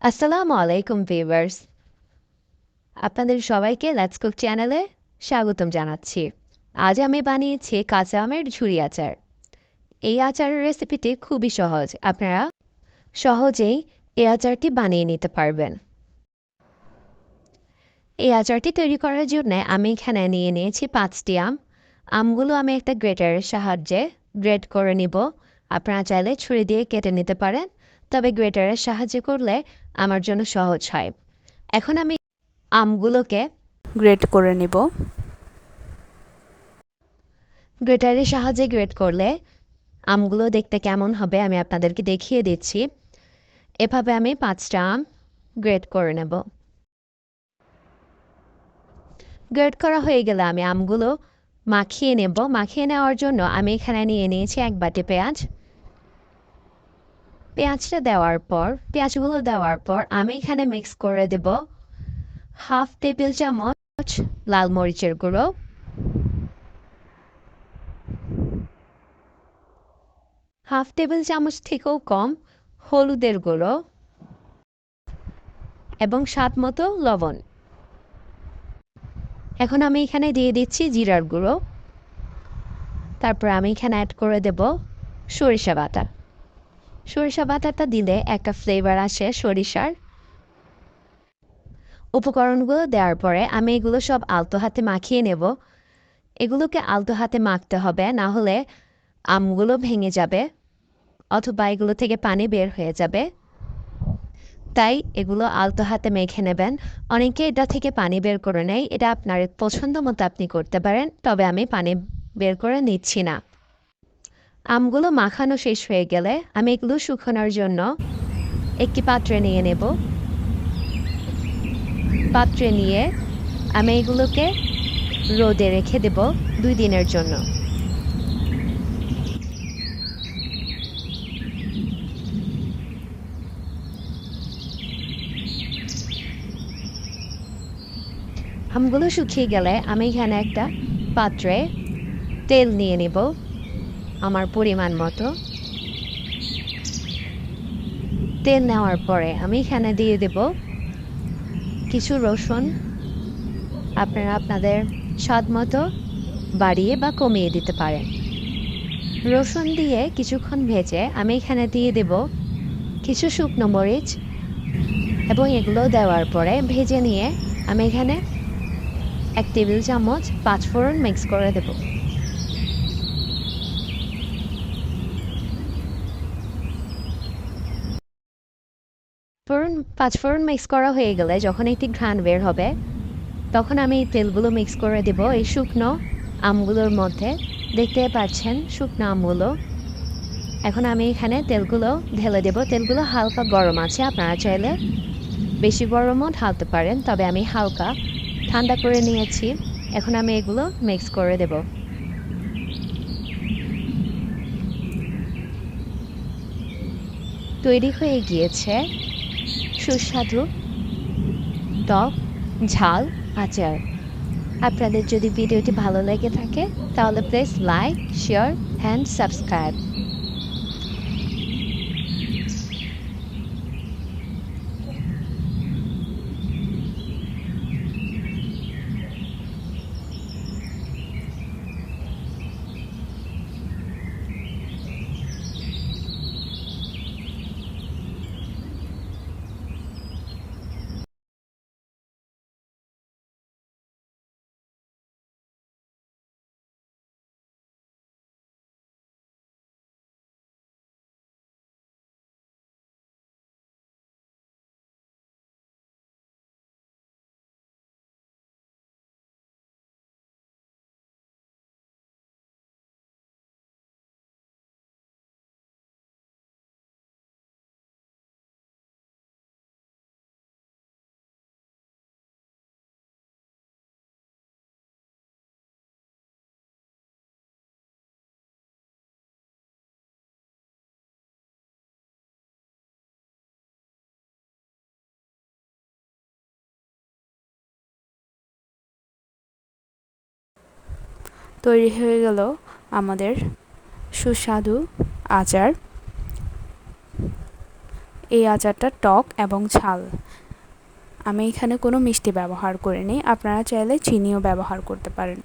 আসসালামু আলাইকুম ভিউয়ার্স, আপনাদের সবাইকে লেটস কুক চ্যানেলে স্বাগতম জানাচ্ছি। আজ আমি বানিয়েছি কাঁচা আমের ঝুরি আচার। এই আচারের রেসিপিটি খুবই সহজ, আপনারা সহজেই এই আচারটি বানিয়ে নিতে পারবেন। এই আচারটি তৈরি করার জন্য আমি এখানে নিয়ে নিয়েছি 5টি আম। আমগুলো আমি একটা গ্রেটারের সাহায্যে গ্রেট করে নিব। আপনারা চাইলে ছুরি দিয়ে কেটে নিতে পারেন, তবে গ্রেটারের সাহায্যে করলে আমার জন্য সহজ হয়। এখন আমি আমগুলোকে গ্রেট করে নিব। গ্রেটারের সাহায্যে গ্রেট করলে আমগুলো দেখতে কেমন হবে আমি আপনাদেরকে দেখিয়ে দিচ্ছি। এভাবে আমি 5টা আম গ্রেট করে নেব। গ্রেট করা হয়ে গেলে আমি আমগুলো মাখিয়ে নেব। মাখিয়ে নেওয়ার জন্য আমি এখানে নিয়ে নিয়েছি 1 বাটি পেঁয়াজ। পেঁয়াজগুলো দেওয়ার পর আমি এখানে মিক্স করে দেব 1/2 টেবিল চামচ লাল মরিচের গুঁড়ো, 1/2 টেবিল চামচ থেকেও কম হলুদের গুঁড়ো এবং স্বাদ মতো লবণ। এখন আমি এখানে দিয়ে দিচ্ছি জিরার গুঁড়ো। তারপর আমি এখানে অ্যাড করে দেব সরিষা বাটা। সরিষা বাটাটা দিলে একটা ফ্লেভার আসে সরিষার। উপকরণগুলো দেওয়ার পরে আমি এগুলো সব আলতো হাতে মাখিয়ে নেব। এগুলোকে আলতো হাতে মাখতে হবে, না হলে আমগুলো ভেঙে যাবে অথবা এগুলো থেকে পানি বের হয়ে যাবে। তাই এগুলো আলতো হাতে মেখে নেবেন। অনেকে এটা থেকে পানি বের করে নেয়, এটা আপনার পছন্দ মতো আপনি করতে পারেন, তবে আমি পানি বের করে নিচ্ছি না। আমগুলো মাখানো শেষ হয়ে গেলে আমি এগুলো শুকানোর জন্য একটি পাত্রে নিয়ে নেব। পাত্রে নিয়ে আমি এগুলোকে রোদে রেখে দেব 2 দিনের জন্য। আমগুলো শুকিয়ে গেলে আমি এখানে একটা পাত্রে তেল নিয়ে নেব আমার পরিমাণ মতো। তেল নেওয়ার পরে আমি এখানে দিয়ে দেব কিছু রসুন। আপনারা আপনাদের স্বাদ মতো বাড়িয়ে বা কমিয়ে দিতে পারেন। রসুন দিয়ে কিছুক্ষণ ভেজে আমি এখানে দিয়ে দেব কিছু শুকনো মরিচ এবং এগুলো দেওয়ার পরে ভেজে নিয়ে আমি এখানে 1 টেবিল চামচ 5 ফোড়ন মিক্স করে দেব। পাঁচ ফোড়ন মিক্স করা হয়ে গেলে যখন একটি ঘ্রাণ বের হবে তখন আমি এই তেলগুলো মিক্স করে দেব এই শুকনো আমগুলোর মধ্যে। দেখতে পাচ্ছেন শুকনো আমগুলো। এখন আমি এখানে তেলগুলো ঢেলে দেব। তেলগুলো হালকা গরম আছে, আপনারা চাইলে বেশি গরমও ঢালতে পারেন, তবে আমি হালকা ঠান্ডা করে নিয়েছি। এখন আমি এগুলো মিক্স করে দেব। তৈরি হয়ে গিয়েছে সুস্বাদু টক ঝাল আচার। আপনাদের যদি ভিডিওটি ভালো লেগে থাকে তাহলে please like, share and subscribe. তৈরি হয়ে গেল আমাদের সুস্বাদু আচার। এই আচারটা টক এবং ঝাল। আমি এখানে কোনো মিষ্টি ব্যবহার করিনি, আপনারা চাইলে চিনিও ব্যবহার করতে পারেন।